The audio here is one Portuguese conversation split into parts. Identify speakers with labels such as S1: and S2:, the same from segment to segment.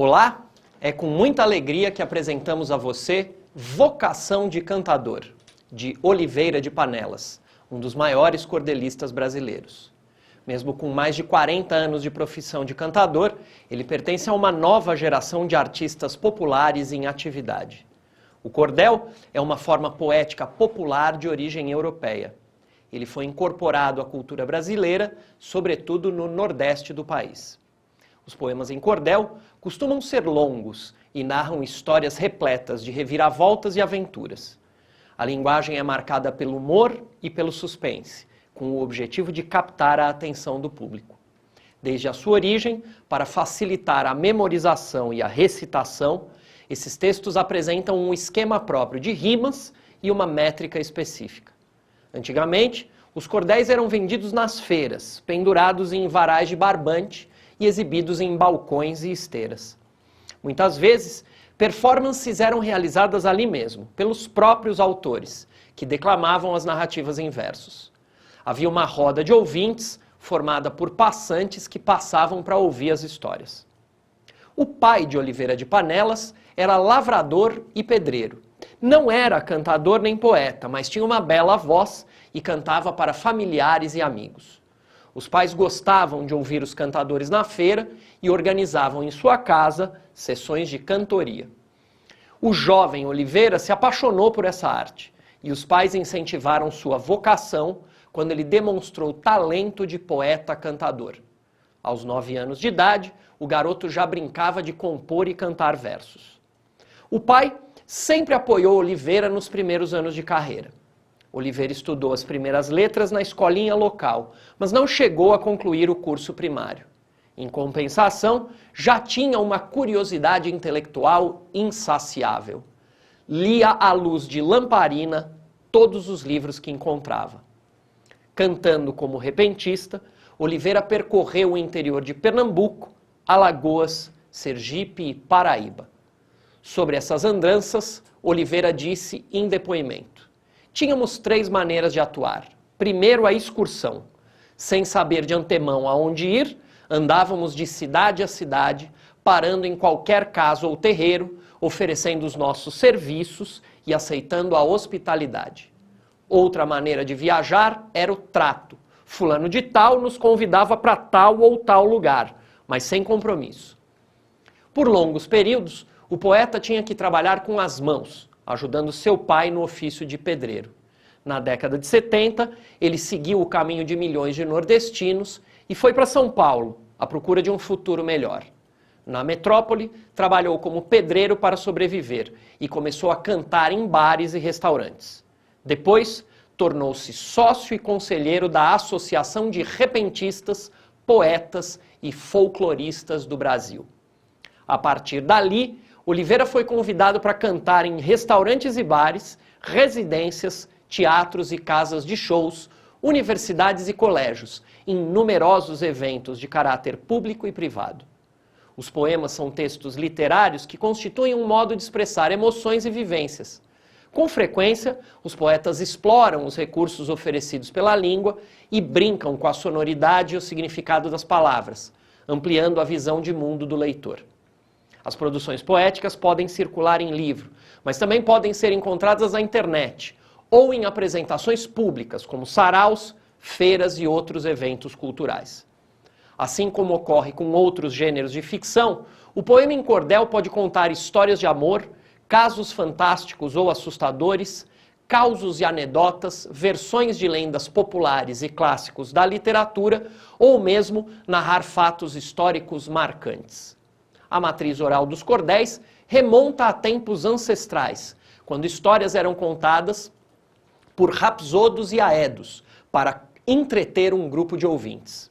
S1: Olá, é com muita alegria que apresentamos a você Vocação de Cantador, de Oliveira de Panelas, um dos maiores cordelistas brasileiros. Mesmo com mais de 40 anos de profissão de cantador, ele pertence a uma nova geração de artistas populares em atividade. O cordel é uma forma poética popular de origem europeia. Ele foi incorporado à cultura brasileira, sobretudo no nordeste do país. Os poemas em cordel costumam ser longos e narram histórias repletas de reviravoltas e aventuras. A linguagem é marcada pelo humor e pelo suspense, com o objetivo de captar a atenção do público. Desde a sua origem, para facilitar a memorização e a recitação, esses textos apresentam um esquema próprio de rimas e uma métrica específica. Antigamente, os cordéis eram vendidos nas feiras, pendurados em varais de barbante e exibidos em balcões e esteiras. Muitas vezes, performances eram realizadas ali mesmo, pelos próprios autores, que declamavam as narrativas em versos. Havia uma roda de ouvintes, formada por passantes que passavam para ouvir as histórias. O pai de Oliveira de Panelas era lavrador e pedreiro. Não era cantador nem poeta, mas tinha uma bela voz e cantava para familiares e amigos. Os pais gostavam de ouvir os cantadores na feira e organizavam em sua casa sessões de cantoria. O jovem Oliveira se apaixonou por essa arte e os pais incentivaram sua vocação quando ele demonstrou talento de poeta-cantador. Aos 9 anos de idade, o garoto já brincava de compor e cantar versos. O pai sempre apoiou Oliveira nos primeiros anos de carreira. Oliveira estudou as primeiras letras na escolinha local, mas não chegou a concluir o curso primário. Em compensação, já tinha uma curiosidade intelectual insaciável. Lia à luz de lamparina todos os livros que encontrava. Cantando como repentista, Oliveira percorreu o interior de Pernambuco, Alagoas, Sergipe e Paraíba. Sobre essas andanças, Oliveira disse em depoimento: tínhamos 3 maneiras de atuar. Primeiro, a excursão. Sem saber de antemão aonde ir, andávamos de cidade a cidade, parando em qualquer casa ou terreiro, oferecendo os nossos serviços e aceitando a hospitalidade. Outra maneira de viajar era o trato. Fulano de tal nos convidava para tal ou tal lugar, mas sem compromisso. Por longos períodos, o poeta tinha que trabalhar com as mãos, ajudando seu pai no ofício de pedreiro. Na década de 70, ele seguiu o caminho de milhões de nordestinos e foi para São Paulo, à procura de um futuro melhor. Na metrópole, trabalhou como pedreiro para sobreviver e começou a cantar em bares e restaurantes. Depois, tornou-se sócio e conselheiro da Associação de Repentistas, Poetas e Folcloristas do Brasil. A partir dali, Oliveira foi convidado para cantar em restaurantes e bares, residências, teatros e casas de shows, universidades e colégios, em numerosos eventos de caráter público e privado. Os poemas são textos literários que constituem um modo de expressar emoções e vivências. Com frequência, os poetas exploram os recursos oferecidos pela língua e brincam com a sonoridade e o significado das palavras, ampliando a visão de mundo do leitor. As produções poéticas podem circular em livro, mas também podem ser encontradas na internet ou em apresentações públicas, como saraus, feiras e outros eventos culturais. Assim como ocorre com outros gêneros de ficção, o poema em cordel pode contar histórias de amor, casos fantásticos ou assustadores, causos e anedotas, versões de lendas populares e clássicos da literatura ou mesmo narrar fatos históricos marcantes. A matriz oral dos cordéis remonta a tempos ancestrais, quando histórias eram contadas por rapsodos e aedos para entreter um grupo de ouvintes.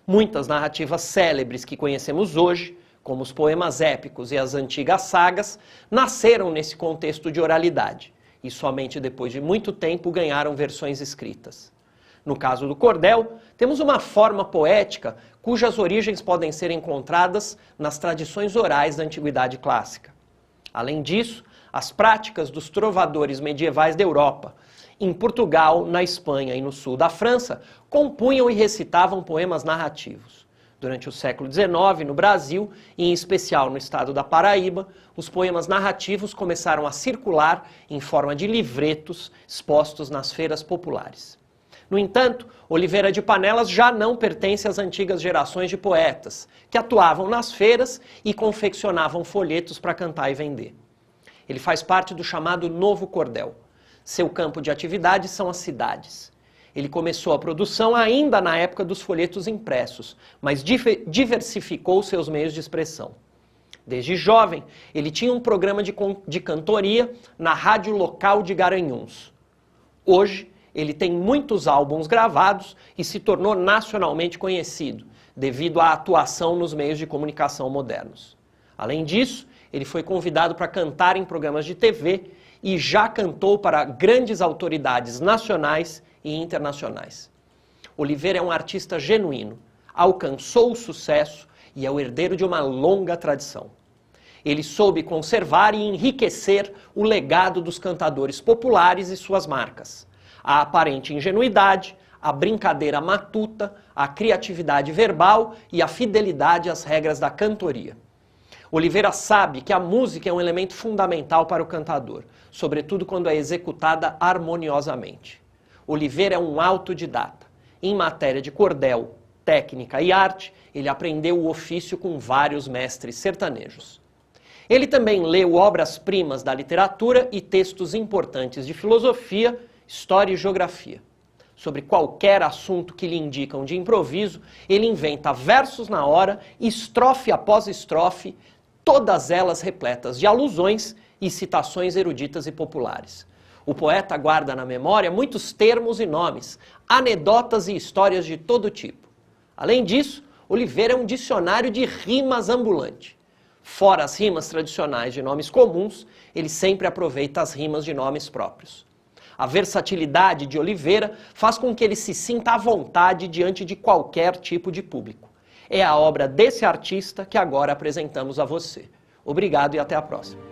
S1: Muitas narrativas célebres que conhecemos hoje, como os poemas épicos e as antigas sagas, nasceram nesse contexto de oralidade e somente depois de muito tempo ganharam versões escritas. No caso do cordel, temos uma forma poética cujas origens podem ser encontradas nas tradições orais da Antiguidade Clássica. Além disso, as práticas dos trovadores medievais da Europa, em Portugal, na Espanha e no sul da França, compunham e recitavam poemas narrativos. Durante o século XIX, no Brasil, e em especial no estado da Paraíba, os poemas narrativos começaram a circular em forma de livretos expostos nas feiras populares. No entanto, Oliveira de Panelas já não pertence às antigas gerações de poetas, que atuavam nas feiras e confeccionavam folhetos para cantar e vender. Ele faz parte do chamado Novo Cordel. Seu campo de atividade são as cidades. Ele começou a produção ainda na época dos folhetos impressos, mas diversificou seus meios de expressão. Desde jovem, ele tinha um programa de cantoria na rádio local de Garanhuns. Hoje, ele tem muitos álbuns gravados e se tornou nacionalmente conhecido, devido à atuação nos meios de comunicação modernos. Além disso, ele foi convidado para cantar em programas de TV e já cantou para grandes autoridades nacionais e internacionais. Oliveira é um artista genuíno, alcançou o sucesso e é o herdeiro de uma longa tradição. Ele soube conservar e enriquecer o legado dos cantadores populares e suas marcas. A aparente ingenuidade, a brincadeira matuta, a criatividade verbal e a fidelidade às regras da cantoria. Oliveira sabe que a música é um elemento fundamental para o cantador, sobretudo quando é executada harmoniosamente. Oliveira é um autodidata. Em matéria de cordel, técnica e arte, ele aprendeu o ofício com vários mestres sertanejos. Ele também leu obras-primas da literatura e textos importantes de filosofia, história e geografia. Sobre qualquer assunto que lhe indicam de improviso, ele inventa versos na hora, estrofe após estrofe, todas elas repletas de alusões e citações eruditas e populares. O poeta guarda na memória muitos termos e nomes, anedotas e histórias de todo tipo. Além disso, Oliveira é um dicionário de rimas ambulante. Fora as rimas tradicionais de nomes comuns, ele sempre aproveita as rimas de nomes próprios. A versatilidade de Oliveira faz com que ele se sinta à vontade diante de qualquer tipo de público. É a obra desse artista que agora apresentamos a você. Obrigado e até a próxima.